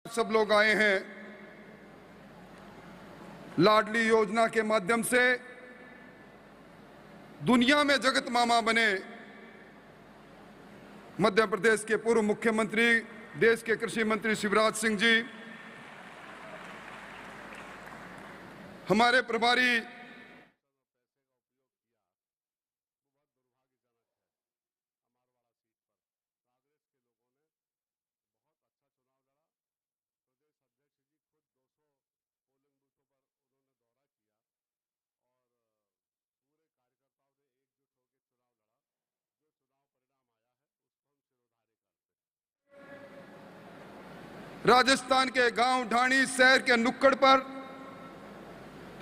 सब लोग आए हैं। लाडली योजना के माध्यम से दुनिया में जगत मामा बने मध्य प्रदेश के पूर्व मुख्यमंत्री, देश के कृषि मंत्री शिवराज सिंह जी, हमारे प्रभारी राजस्थान के गांव ढाणी शहर के नुक्कड़ पर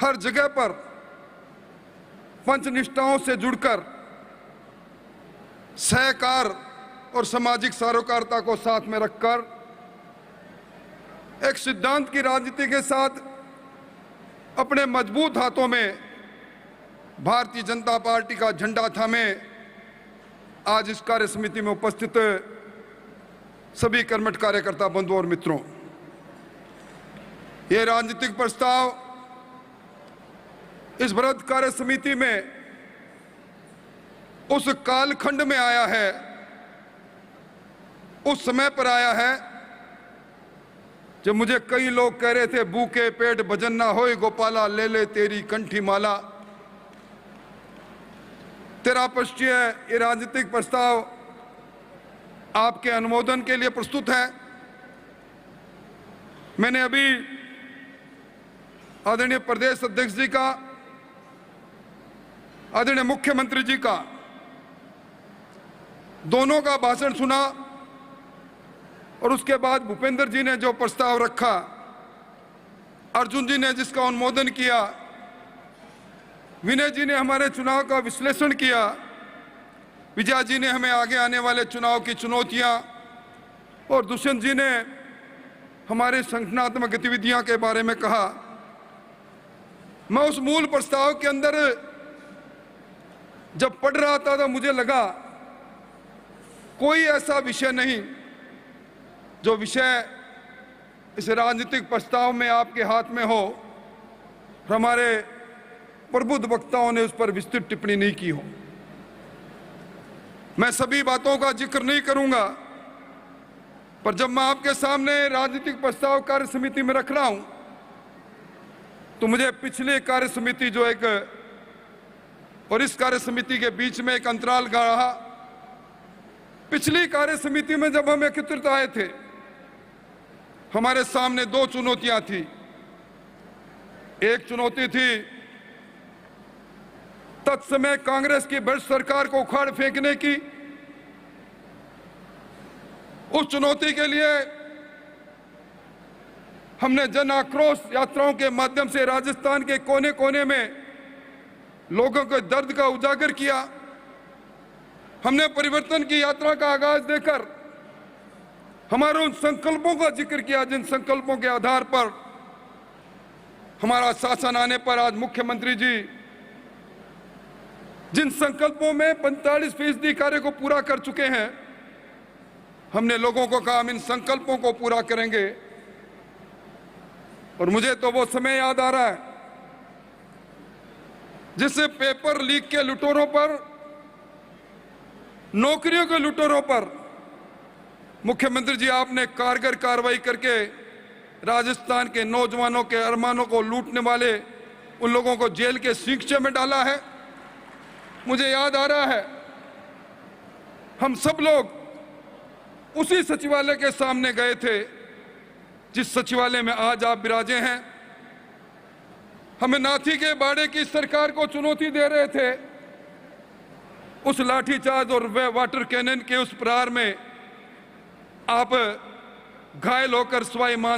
हर जगह पर पंचनिष्ठाओं से जुड़कर सहकार और सामाजिक सरोकारता को साथ में रखकर एक सिद्धांत की राजनीति के साथ अपने मजबूत हाथों में भारतीय जनता पार्टी का झंडा थामे आज इस कार्य समिति में उपस्थित सभी कर्मठ कार्यकर्ता बंधुओं और मित्रों, ये राजनीतिक प्रस्ताव इस बृहद कार्य समिति में उस कालखंड में आया है, उस समय पर आया है जब मुझे कई लोग कह रहे थे भूखे पेट भजन ना होए गोपाला, ले ले तेरी कंठी माला। तेरा पृष्ठीय ये राजनीतिक प्रस्ताव आपके अनुमोदन के लिए प्रस्तुत है। मैंने अभी आदरणीय प्रदेश अध्यक्ष जी का, आदरणीय मुख्यमंत्री जी का, दोनों का भाषण सुना और उसके बाद भूपेंद्र जी ने जो प्रस्ताव रखा, अर्जुन जी ने जिसका अनुमोदन किया, विनय जी ने हमारे चुनाव का विश्लेषण किया, विजय जी ने हमें आगे आने वाले चुनाव की चुनौतियां और दुष्यंत जी ने हमारे संगठनात्मक गतिविधियों के बारे में कहा। मैं उस मूल प्रस्ताव के अंदर जब पढ़ रहा था तो मुझे लगा कोई ऐसा विषय नहीं जो विषय इस राजनीतिक प्रस्ताव में आपके हाथ में हो, हमारे प्रबुद्ध वक्ताओं ने उस पर विस्तृत टिप्पणी नहीं की हो। मैं सभी बातों का जिक्र नहीं करूंगा, पर जब मैं आपके सामने राजनीतिक प्रस्ताव कार्य समिति में रख रहा हूं तो मुझे पिछले कार्य समिति जो एक और इस कार्य समिति के बीच में एक अंतराल रहा। पिछली कार्य समिति में जब हम एकत्रित आए थे, हमारे सामने दो चुनौतियां थी। एक चुनौती थी तत्समय कांग्रेस की भ्रष्ट सरकार को उखाड़ फेंकने की। उस चुनौती के लिए हमने जन आक्रोश यात्राओं के माध्यम से राजस्थान के कोने कोने में लोगों के दर्द का उजागर किया। हमने परिवर्तन की यात्रा का आगाज देकर हमारे उन संकल्पों का जिक्र किया जिन संकल्पों के आधार पर हमारा शासन आने पर आज मुख्यमंत्री जी जिन संकल्पों में 45% कार्य को पूरा कर चुके हैं, हमने लोगों को कहा हम इन संकल्पों को पूरा करेंगे। और मुझे तो वो समय याद आ रहा है जिससे पेपर लीक के लुटेरों पर, नौकरियों के लुटेरों पर मुख्यमंत्री जी आपने कारगर कार्रवाई करके राजस्थान के नौजवानों के अरमानों को लूटने वाले उन लोगों को जेल के सींगचे में डाला है। मुझे याद आ रहा है हम सब लोग उसी सचिवालय के सामने गए थे जिस सचिवालय में आज आप विराजे हैं। हमें नाथी के बाड़े की सरकार को चुनौती दे रहे थे। उस लाठीचार्ज और वाटर कैनन के उस प्रहार में आप घायल होकर स्वाभिमान